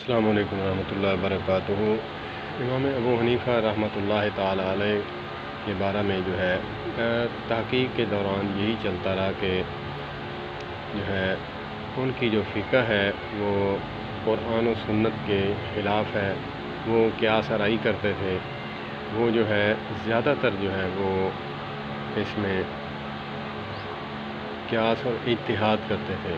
السلام علیکم ورحمۃ اللہ وبرکاتہ۔ امام ابو حنیفہ رحمۃ اللہ تعالی علیہ کے بارے میں تحقیق کے دوران یہی چلتا رہا کہ ان کی جو فقہ ہے وہ قرآن و سنت کے خلاف ہے۔ وہ قیاس آرائی کرتے تھے، وہ زیادہ تر وہ اس میں قیاس اور اتحاد کرتے تھے۔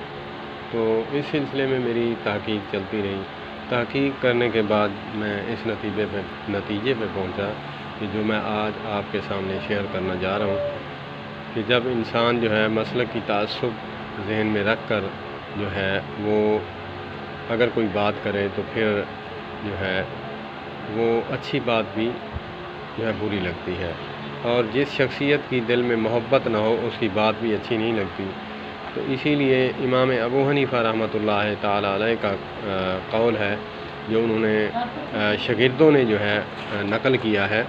تو اس سلسلے میں میری تحقیق چلتی رہی۔ تحقیق کرنے کے بعد میں اس نتیجے پہ پہنچا کہ جو میں آج آپ کے سامنے شیئر کرنا جا رہا ہوں کہ جب انسان مسلک کی تعصب ذہن میں رکھ کر وہ اگر کوئی بات کرے تو پھر وہ اچھی بات بھی بری لگتی ہے، اور جس شخصیت کی دل میں محبت نہ ہو اس کی بات بھی اچھی نہیں لگتی۔ تو اسی لیے امام ابو حنیفہ رحمۃ اللہ تعالی علیہ کا قول ہے جو انہوں نے شاگردوں نے نقل کیا ہے۔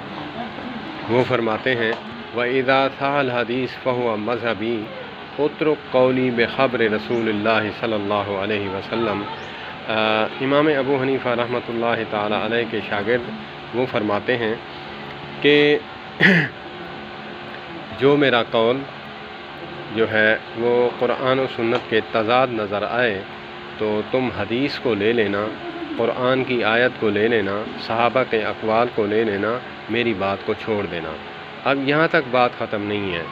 وہ فرماتے ہیں وَإِذَا صَحَّ الْحَدِيثُ فَهُوَ مَذْهَبِي اترک قولی بخبر رسول اللہ صلی اللہ علیہ وسلم۔ امام ابو حنیفہ رحمۃ اللہ تعالی علیہ کے شاگرد وہ فرماتے ہیں کہ جو میرا قول وہ قرآن و سنت کے تضاد نظر آئے تو تم حدیث کو لے لینا، قرآن کی آیت کو لے لینا، صحابہ کے اقوال کو لے لینا، میری بات کو چھوڑ دینا۔ اب یہاں تک بات ختم نہیں ہے۔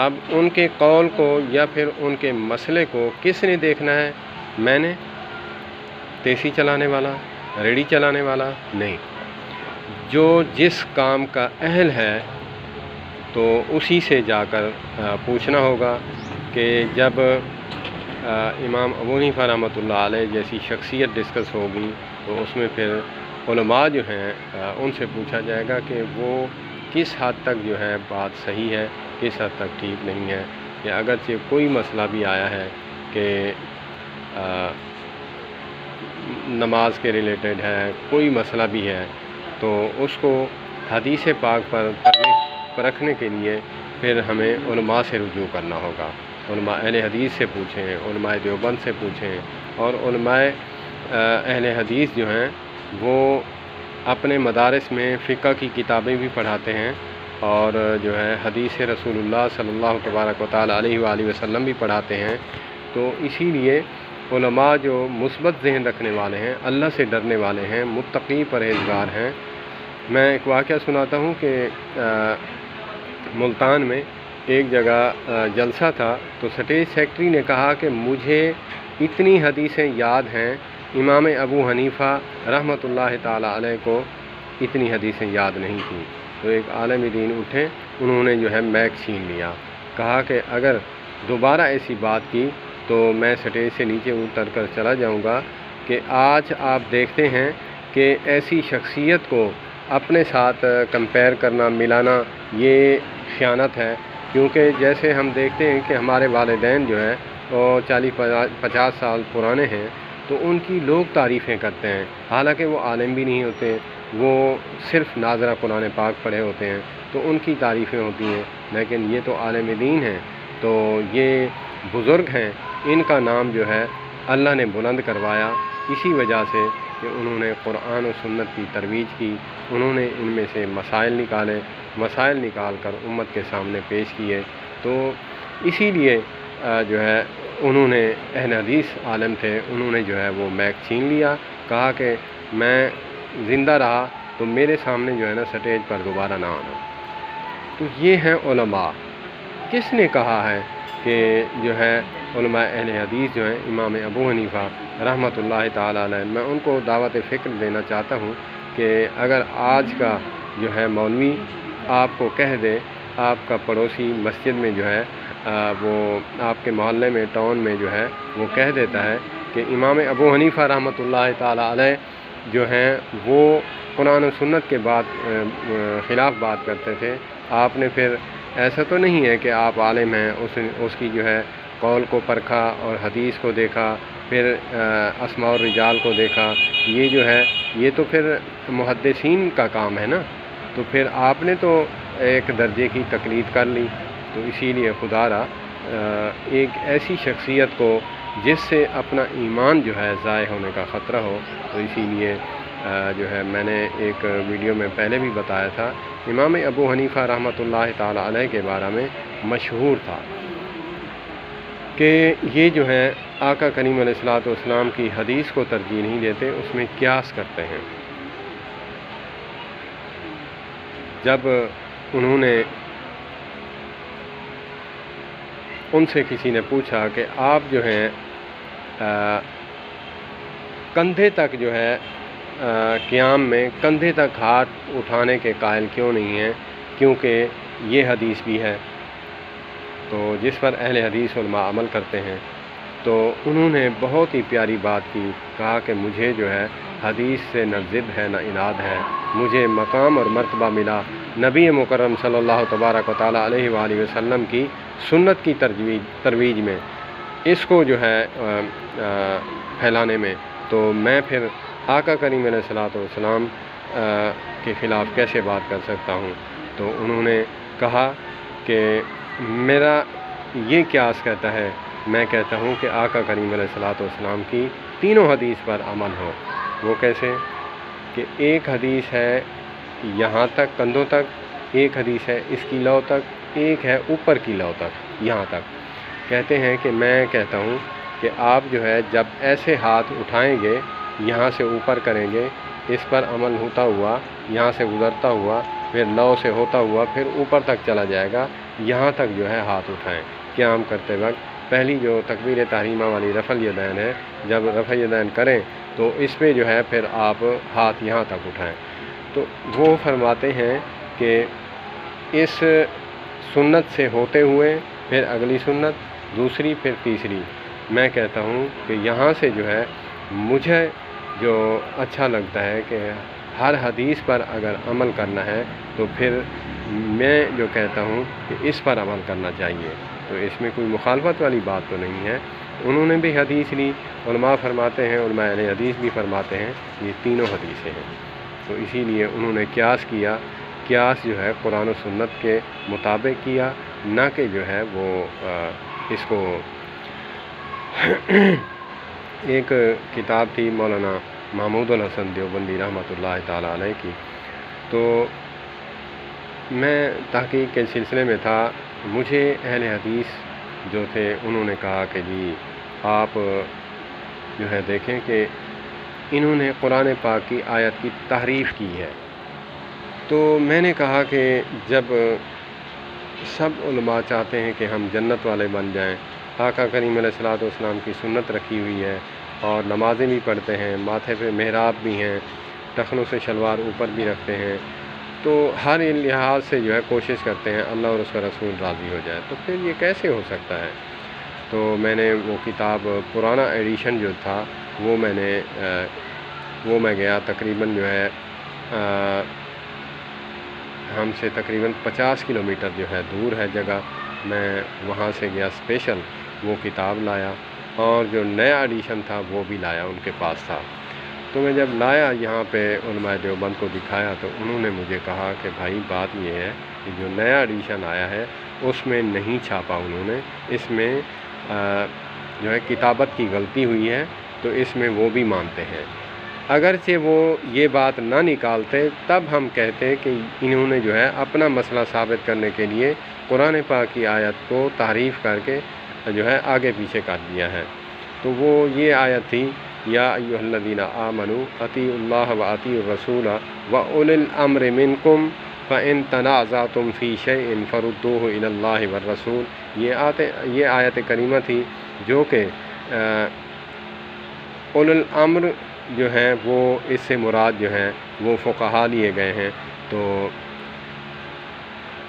اب ان کے قول کو یا پھر ان کے مسئلے کو کس نے دیکھنا ہے؟ میں نے؟ تیسی چلانے والا؟ ریڑھی چلانے والا؟ نہیں۔ جو جس کام کا اہل ہے تو اسی سے جا کر پوچھنا ہوگا کہ جب امام ابو حنیفہ رحمۃ اللہ علیہ جیسی شخصیت ڈسکس ہوگی تو اس میں پھر علماء ان سے پوچھا جائے گا کہ وہ کس حد تک بات صحیح ہے، کس حد تک ٹھیک نہیں ہے، یا اگرچہ کوئی مسئلہ بھی آیا ہے کہ نماز کے ریلیٹڈ ہے، کوئی مسئلہ بھی ہے تو اس کو حدیث پاک پر پرکھنے کے لیے پھر ہمیں علماء سے رجوع کرنا ہوگا۔ علماء اہل حدیث سے پوچھیں، علماء دیوبند سے پوچھیں، اور علماء اہل حدیث وہ اپنے مدارس میں فقہ کی کتابیں بھی پڑھاتے ہیں، اور حدیث رسول اللہ صلی اللہ تبارک و تعالی علیہ وآلہ وسلم بھی پڑھاتے ہیں۔ تو اسی لیے علماء جو مثبت ذہن رکھنے والے ہیں، اللہ سے ڈرنے والے ہیں، متقی پرہیزگار ہیں۔ میں ایک واقعہ سناتا ہوں کہ ملتان میں ایک جگہ جلسہ تھا تو سٹیج سیکرٹری نے کہا کہ مجھے اتنی حدیثیں یاد ہیں، امام ابو حنیفہ رحمۃ اللہ تعالی علیہ کو اتنی حدیثیں یاد نہیں تھیں۔ تو ایک عالم دین اٹھے، انہوں نے میک چھین لیا، کہا کہ اگر دوبارہ ایسی بات کی تو میں سٹیج سے نیچے اتر کر چلا جاؤں گا، کہ آج آپ دیکھتے ہیں کہ ایسی شخصیت کو اپنے ساتھ کمپیئر کرنا، ملانا، یہ خیانت ہے۔ کیونکہ جیسے ہم دیکھتے ہیں کہ ہمارے والدین وہ 40-50 سال پرانے ہیں تو ان کی لوگ تعریفیں کرتے ہیں، حالانکہ وہ عالم بھی نہیں ہوتے، وہ صرف ناظرہ قرآن پاک پڑھے ہوتے ہیں، تو ان کی تعریفیں ہوتی ہیں، لیکن یہ تو عالم دین ہیں، تو یہ بزرگ ہیں، ان کا نام اللہ نے بلند کروایا اسی وجہ سے کہ انہوں نے قرآن و سنت کی ترویج کی، انہوں نے ان میں سے مسائل نکال کر امت کے سامنے پیش کیے۔ تو اسی لیے انہوں نے اہل حدیث عالم تھے، انہوں نے وہ میک چھین لیا، کہا کہ میں زندہ رہا تو میرے سامنے سٹیج پر دوبارہ نہ آنا۔ تو یہ ہیں علماء۔ کس نے کہا ہے کہ علماء اہل حدیث امام ابو حنیفہ رحمۃ اللہ تعالی علیہ، میں ان کو دعوت فکر دینا چاہتا ہوں کہ اگر آج کا مولوی آپ کو کہہ دے، آپ کا پڑوسی مسجد میں وہ آپ کے محلے میں، ٹاؤن میں وہ کہہ دیتا ہے کہ امام ابو حنیفہ رحمۃ اللہ تعالی علیہ وہ قرآن و سنت کے خلاف بات کرتے تھے، آپ نے پھر ایسا تو نہیں ہے کہ آپ عالم ہیں، اس کی قول کو پرکھا اور حدیث کو دیکھا، پھر اسماء الرجال کو دیکھا، یہ تو پھر محدثین کا کام ہے نا، تو پھر آپ نے تو ایک درجے کی تقلید کر لی۔ تو اسی لیے خدا را ایک ایسی شخصیت کو جس سے اپنا ایمان جو ہے ضائع ہونے کا خطرہ ہو۔ تو اسی لیے جو ہے میں نے ایک ویڈیو میں پہلے بھی بتایا تھا، امام ابو حنیفہ رحمۃ اللہ تعالی علیہ کے بارے میں مشہور تھا کہ یہ جو ہے آقا کریم علیہ الصلوۃ والسلام کی حدیث کو ترجیح نہیں دیتے، اس میں قیاس کرتے ہیں۔ جب انہوں نے ان سے کسی نے پوچھا کہ آپ جو ہیں کندھے تک جو ہے قیام میں کندھے تک ہاتھ اٹھانے کے قائل کیوں نہیں ہیں، کیونکہ یہ حدیث بھی ہے، تو جس پر اہل حدیث علماء عمل کرتے ہیں۔ تو انہوں نے بہت ہی پیاری بات کی، کہا کہ مجھے جو ہے حدیث سے نہ ضد ہے نہ عناد ہے، مجھے مقام اور مرتبہ ملا نبی مکرم صلی اللہ تبارک و تعالیٰ علیہ وآلہ وسلم کی سنت کی ترویج میں، اس کو جو ہے پھیلانے میں، تو میں پھر آقا کریم علیہ الصلوۃ والسلام کے خلاف کیسے بات کر سکتا ہوں۔ تو انہوں نے کہا کہ میرا یہ قیاس کہتا ہے، میں کہتا ہوں کہ آقا کریم علیہ الصلوۃ والسلام کی تینوں حدیث پر عمل ہو۔ وہ کیسے کہ ایک حدیث ہے یہاں تک کندھوں تک، ایک حدیث ہے اس کی لو تک، ایک ہے اوپر کی لو تک، یہاں تک۔ کہتے ہیں کہ میں کہتا ہوں کہ آپ جو ہے جب ایسے ہاتھ اٹھائیں گے، یہاں سے اوپر کریں گے، اس پر عمل ہوتا ہوا یہاں سے گزرتا ہوا، پھر لو سے ہوتا ہوا پھر اوپر تک چلا جائے گا، یہاں تک جو ہے ہاتھ اٹھائیں قیام کرتے وقت۔ پہلی جو تکبیر تحریمہ والی رفع الیدین ہے، جب رفع الیدین کریں تو اس پہ جو ہے پھر آپ ہاتھ یہاں تک اٹھائیں۔ تو وہ فرماتے ہیں کہ اس سنت سے ہوتے ہوئے پھر اگلی سنت، دوسری، پھر تیسری۔ میں کہتا ہوں کہ یہاں سے جو ہے مجھے جو اچھا لگتا ہے کہ ہر حدیث پر اگر عمل کرنا ہے تو پھر میں جو کہتا ہوں کہ اس پر عمل کرنا چاہیے، تو اس میں کوئی مخالفت والی بات تو نہیں ہے۔ انہوں نے بھی حدیث لی، علماء فرماتے ہیں، علماء اہل حدیث بھی فرماتے ہیں یہ تینوں حدیثیں ہیں، تو اسی لیے انہوں نے قیاس کیا۔ قیاس جو ہے قرآن و سنت کے مطابق کیا، نہ کہ جو ہے وہ اس کو ایک کتاب تھی مولانا محمود الحسن دیوبندی رحمۃ اللہ تعالی علیہ کی، تو میں تحقیق کے سلسلے میں تھا، مجھے اہل حدیث جو تھے انہوں نے کہا کہ جی آپ جو ہے دیکھیں کہ انہوں نے قرآن پاک کی آیت کی تحریف کی ہے۔ تو میں نے کہا کہ جب سب علماء چاہتے ہیں کہ ہم جنت والے بن جائیں، آقا کریم علیہ الصلوۃ والسلام کی سنت رکھی ہوئی ہے اور نمازیں بھی پڑھتے ہیں، ماتھے پہ محراب بھی ہیں، ٹخنوں سے شلوار اوپر بھی رکھتے ہیں، تو ہر لحاظ سے جو ہے کوشش کرتے ہیں اللہ اور اس کا رسول راضی ہو جائے، تو پھر یہ کیسے ہو سکتا ہے؟ تو میں نے وہ کتاب پرانا ایڈیشن جو تھا وہ میں گیا، تقریباً جو ہے ہم سے تقریباً 50 کلومیٹر جو ہے دور ہے جگہ، میں وہاں سے گیا اسپیشل، وہ کتاب لایا اور جو نیا ایڈیشن تھا وہ بھی لایا، ان کے پاس تھا۔ تو میں جب لایا یہاں پہ علماء دیوبند کو دکھایا تو انہوں نے مجھے کہا کہ بھائی بات یہ ہے کہ جو نیا ایڈیشن آیا ہے اس میں نہیں چھاپا انہوں نے، اس میں جو ہے کتابت کی غلطی ہوئی ہے، تو اس میں وہ بھی مانتے ہیں۔ اگرچہ وہ یہ بات نہ نکالتے تب ہم کہتے کہ انہوں نے جو ہے اپنا مسئلہ ثابت کرنے کے لیے قرآن پاک کی آیت کو تحریف کر کے جو ہے آگے پیچھے کر دیا ہے۔ تو وہ یہ آیت تھی، یا ایھا الذین آمنوا اطیعوا اللہ واطیعوا الرسول واولی الامر منکم فان تنازعتم فی شیء فردوہ الی اللہ والرسول۔ یہ آیت کریمہ تھی جو کہ اولی الامر جو ہیں وہ اس سے مراد جو ہیں وہ فقہا لیے گئے ہیں، تو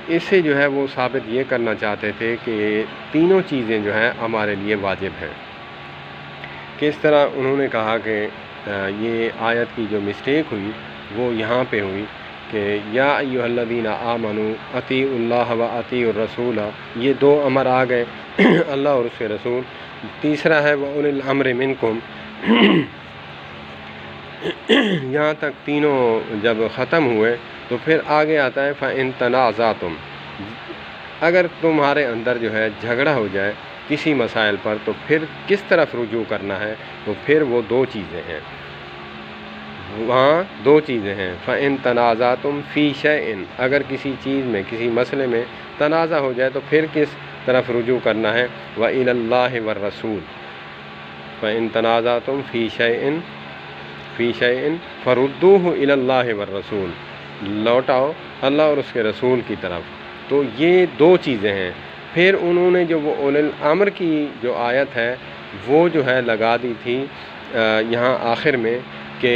اس سے جو ہے وہ ثابت یہ کرنا چاہتے تھے کہ تینوں چیزیں جو ہیں ہمارے لیے واجب ہیں۔ کس طرح انہوں نے کہا کہ یہ آیت کی جو مسٹیک ہوئی وہ یہاں پہ ہوئی کہ یا ایھا الذین آمنوا اطیعوا اللہ واطیعوا الرسول، یہ دو امر آ گئے اللہ اور اس کے رسول، تیسرا ہے واولی الامر منکم، یہاں تک تینوں جب ختم ہوئے تو پھر آگے آتا ہے فَإِن تَنَازَعْتُمْ، اگر تمہارے اندر جو ہے جھگڑا ہو جائے کسی مسائل پر، تو پھر کس طرف رجوع کرنا ہے؟ تو پھر وہ دو چیزیں ہیں، وہاں دو چیزیں ہیں۔ فَإِن تَنَازَعْتُمْ فِي شَيْءٍ، اگر کسی چیز میں، کسی مسئلے میں تنازع ہو جائے تو پھر کس طرف رجوع کرنا ہے؟ وَإِلَى اللَّهِ وَالرَّسُولِ، فَإِن تَنَازَعْتُمْ فِي شَيْءٍ فَرُدُّوهُ إِلَى اللَّهِ وَالرَّسُولِ، لوٹاؤ اللہ اور اس کے رسول کی طرف۔ تو یہ دو چیزیں ہیں۔ پھر انہوں نے جو وہ اولی الامر کی جو آیت ہے وہ جو ہے لگا دی تھی یہاں آخر میں، کہ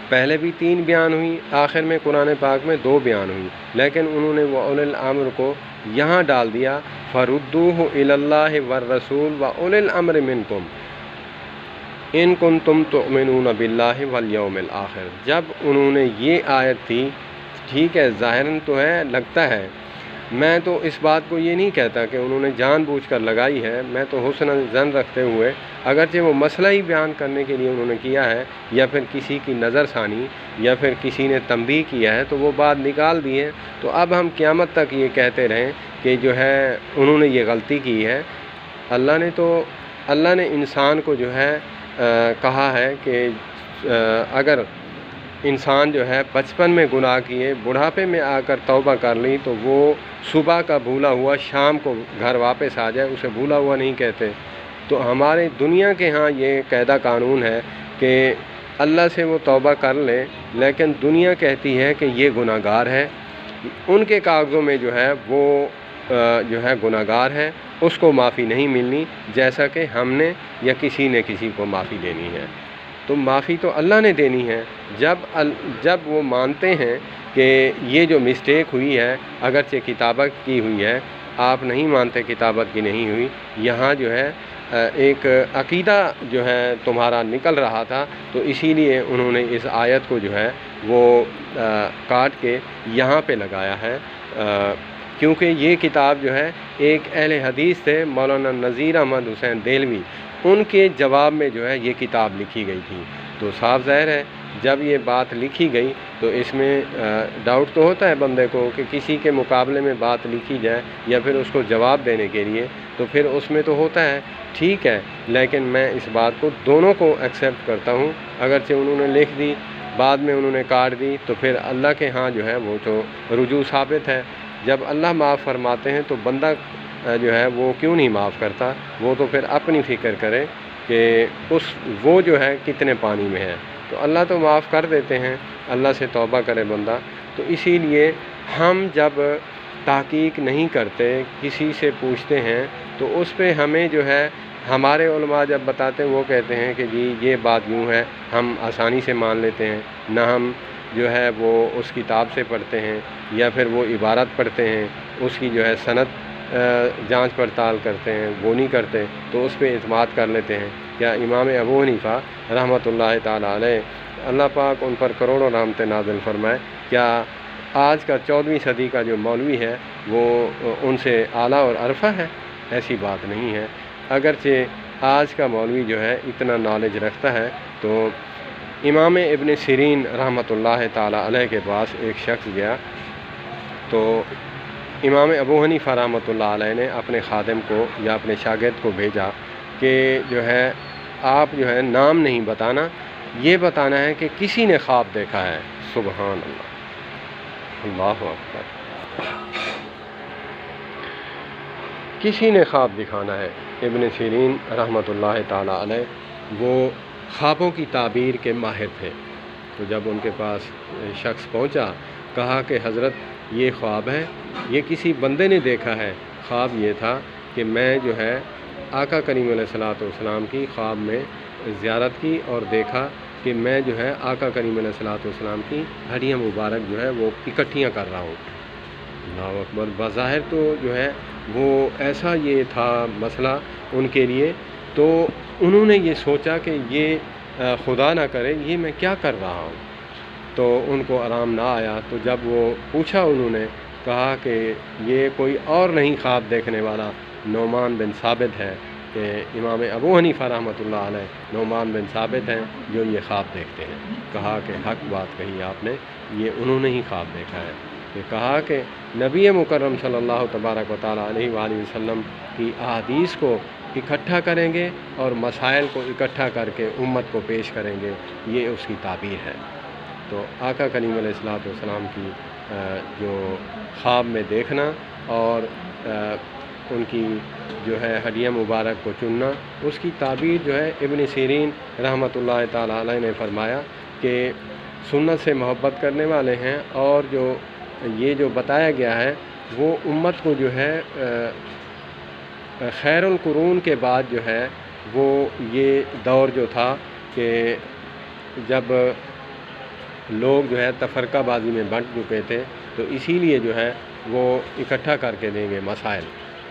پہلے بھی 3 بیان ہوئی، آخر میں قرآن پاک میں 2 بیان ہوئی، لیکن انہوں نے وہ اولی الامر کو یہاں ڈال دیا، فَرُدُّوهُ إِلَى اللَّهِ وَالرَّسُولِ وَأُولِي الْأَمْرِ مِنْكُمْ إِن كُنتُمْ تُؤْمِنُونَ بِاللَّهِ وَالْيَوْمِ الْآخِرِ۔ جب انہوں نے یہ آیت تھی، ٹھیک ہے ظاہراً تو ہے، لگتا ہے، میں تو اس بات کو یہ نہیں کہتا کہ انہوں نے جان بوجھ کر لگائی ہے، میں تو حسن ظن رکھتے ہوئے، اگرچہ وہ مسئلہ ہی بیان کرنے کے لیے انہوں نے کیا ہے، یا پھر کسی کی نظر ثانی، یا پھر کسی نے تنبیہ کیا ہے، تو وہ بات نکال دی ہے، تو اب ہم قیامت تک یہ کہتے رہیں کہ جو ہے انہوں نے یہ غلطی کی ہے۔ اللہ نے انسان کو جو ہے کہا ہے کہ اگر انسان جو ہے بچپن میں گناہ کیے، بڑھاپے میں آ کر توبہ کر لی، تو وہ صبح کا بھولا ہوا شام کو گھر واپس آ جائے، اسے بھولا ہوا نہیں کہتے۔ تو ہمارے دنیا کے ہاں یہ قاعدہ قانون ہے کہ اللہ سے وہ توبہ کر لے، لیکن دنیا کہتی ہے کہ یہ گناہ گار ہے، ان کے کاغذوں میں جو ہے وہ جو ہے گناہ گار ہے، اس کو معافی نہیں ملنی، جیسا کہ ہم نے یا کسی نے کسی کو معافی دینی ہے۔ تو معافی تو اللہ نے دینی ہے۔ جب وہ مانتے ہیں کہ یہ جو مسٹیک ہوئی ہے، اگرچہ کتابت کی ہوئی ہے، آپ نہیں مانتے کتابت کی نہیں ہوئی، یہاں جو ہے ایک عقیدہ جو ہے تمہارا نکل رہا تھا، تو اسی لیے انہوں نے اس آیت کو جو ہے وہ کاٹ کے یہاں پہ لگایا ہے، کیونکہ یہ کتاب جو ہے ایک اہل حدیث تھے، مولانا نذیر احمد حسین دہلوی، ان کے جواب میں جو ہے یہ کتاب لکھی گئی تھی۔ تو صاف ظاہر ہے جب یہ بات لکھی گئی تو اس میں ڈاؤٹ تو ہوتا ہے بندے کو کہ کسی کے مقابلے میں بات لکھی جائے یا پھر اس کو جواب دینے کے لیے، تو پھر اس میں تو ہوتا ہے، ٹھیک ہے، لیکن میں اس بات کو دونوں کو ایکسیپٹ کرتا ہوں، اگرچہ انہوں نے لکھ دی، بعد میں انہوں نے کاٹ دی، تو پھر اللہ کے ہاں جو ہے وہ تو رجوع ثابت ہے۔ جب اللہ معاف فرماتے ہیں تو بندہ جو ہے وہ کیوں نہیں معاف کرتا؟ وہ تو پھر اپنی فکر کرے کہ وہ جو ہے کتنے پانی میں ہے، تو اللہ تو معاف کر دیتے ہیں، اللہ سے توبہ کرے بندہ۔ تو اسی لیے ہم جب تحقیق نہیں کرتے، کسی سے پوچھتے ہیں، تو اس پہ ہمیں جو ہے ہمارے علماء جب بتاتے ہیں وہ کہتے ہیں کہ جی یہ بات یوں ہے، ہم آسانی سے مان لیتے ہیں، نہ ہم جو ہے وہ اس کتاب سے پڑھتے ہیں یا پھر وہ عبارت پڑھتے ہیں، اس کی جو ہے سند جانچ پڑتال کرتے ہیں، وہ نہیں کرتے، تو اس پہ اعتماد کر لیتے ہیں۔ کیا امام ابو حنیفہ رحمۃ اللہ تعالیٰ علیہ، اللہ پاک ان پر کروڑوں رحمتیں نازل فرمائے، کیا آج کا 14ویں صدی کا جو مولوی ہے وہ ان سے اعلیٰ اور ارفع ہے؟ ایسی بات نہیں ہے۔ اگرچہ آج کا مولوی جو ہے اتنا نالج رکھتا ہے، تو امام ابن سیرین رحمۃ اللہ تعالیٰ علیہ کے پاس ایک شخص گیا، تو امام ابو حنیفہ رحمۃ اللہ علیہ نے اپنے خادم کو یا اپنے شاگرد کو بھیجا کہ جو ہے آپ جو ہے نام نہیں بتانا، یہ بتانا ہے کہ کسی نے خواب دیکھا ہے۔ سبحان اللہ، اللہ اکبر، کسی نے خواب دکھانا ہے۔ ابن سیرین رحمۃ اللہ تعالیٰ علیہ وہ خوابوں کی تعبیر کے ماہر تھے، تو جب ان کے پاس شخص پہنچا، کہا کہ حضرت یہ خواب ہے، یہ کسی بندے نے دیکھا ہے، خواب یہ تھا کہ میں جو ہے آقا کریم علیہ الصلوۃ والسلام کی خواب میں زیارت کی اور دیکھا کہ میں جو ہے آقا کریم علیہ الصلوۃ والسلام کی ہڈیاں مبارک جو ہے وہ اکٹھیاں کر رہا ہوں۔ اللہ اکبر، بظاہر تو جو ہے وہ ایسا یہ تھا مسئلہ ان کے لیے، تو انہوں نے یہ سوچا کہ یہ خدا نہ کرے یہ میں کیا کر رہا ہوں، تو ان کو آرام نہ آیا۔ تو جب وہ پوچھا، انہوں نے کہا کہ یہ کوئی اور نہیں خواب دیکھنے والا، نعمان بن ثابت ہے، کہ امام ابو حنیفہ رحمۃ اللہ علیہ نعمان بن ثابت ہیں جو یہ خواب دیکھتے ہیں۔ کہا کہ حق بات کہی آپ نے، یہ انہوں نے ہی خواب دیکھا ہے۔ کہ کہا کہ نبی مکرم صلی اللہ تبارک و تعالیٰ علیہ وآلہ وسلم کی احادیث کو اکٹھا کریں گے اور مسائل کو اکٹھا کر کے امت کو پیش کریں گے، یہ اس کی تعبیر ہے۔ تو آقا کریم علیہ الصلوۃ والسلام کی جو خواب میں دیکھنا اور ان کی جو ہے ہدیہ مبارک کو چننا، اس کی تعبیر جو ہے ابن سیرین رحمۃ اللہ تعالیٰ علیہ نے فرمایا کہ سنت سے محبت کرنے والے ہیں، اور یہ جو بتایا گیا ہے وہ امت کو جو ہے خیر القرون کے بعد جو ہے وہ یہ دور جو تھا کہ جب لوگ جو ہے تفرقہ بازی میں بنٹ چکے تھے، تو اسی لیے جو ہے وہ اکٹھا کر کے دیں گے مسائل،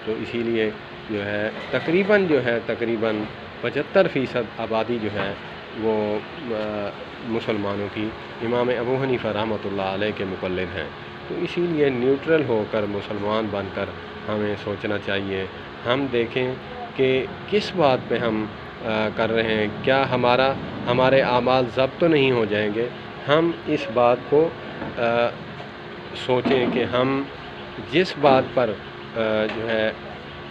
تو اسی لیے جو ہے تقریباً 75% آبادی جو ہے وہ مسلمانوں کی امام ابو حنیفہ رحمۃ اللہ علیہ کے مقلد ہیں۔ تو اسی لیے نیوٹرل ہو کر مسلمان بن کر ہمیں سوچنا چاہیے، ہم دیکھیں کہ کس بات پہ ہم کر رہے ہیں، کیا ہمارے اعمال ضبط تو نہیں ہو جائیں گے۔ ہم اس بات کو سوچیں کہ ہم جس بات پر جو ہے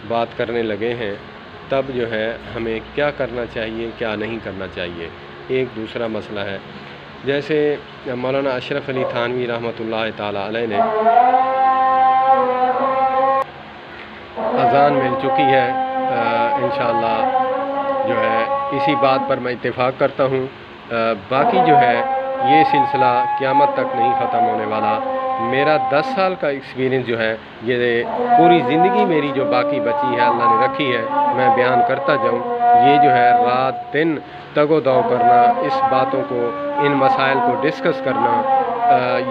بات کرنے لگے ہیں، تب جو ہے ہمیں کیا کرنا چاہیے، کیا نہیں کرنا چاہیے۔ ایک دوسرا مسئلہ ہے، جیسے مولانا اشرف علی تھانوی رحمۃ اللہ تعالیٰ علیہ نے اذان مل چکی ہے، انشاءاللہ جو ہے اسی بات پر میں اتفاق کرتا ہوں۔ باقی جو ہے یہ سلسلہ قیامت تک نہیں ختم ہونے والا۔ میرا 10 سال کا ایکسپیرینس جو ہے، یہ پوری زندگی میری جو باقی بچی ہے اللہ نے رکھی ہے، میں بیان کرتا جاؤں۔ یہ جو ہے رات دن تگ و دو کرنا، اس باتوں کو، ان مسائل کو ڈسکس کرنا،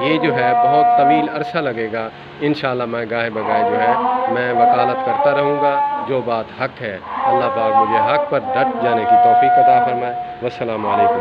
یہ جو ہے بہت طویل عرصہ لگے گا۔ انشاءاللہ میں گاہے بگاہے جو ہے میں وکالت کرتا رہوں گا، جو بات حق ہے۔ اللہ پاک مجھے حق پر ڈٹ جانے کی توفیق عطا فرمائے۔ والسلام علیکم۔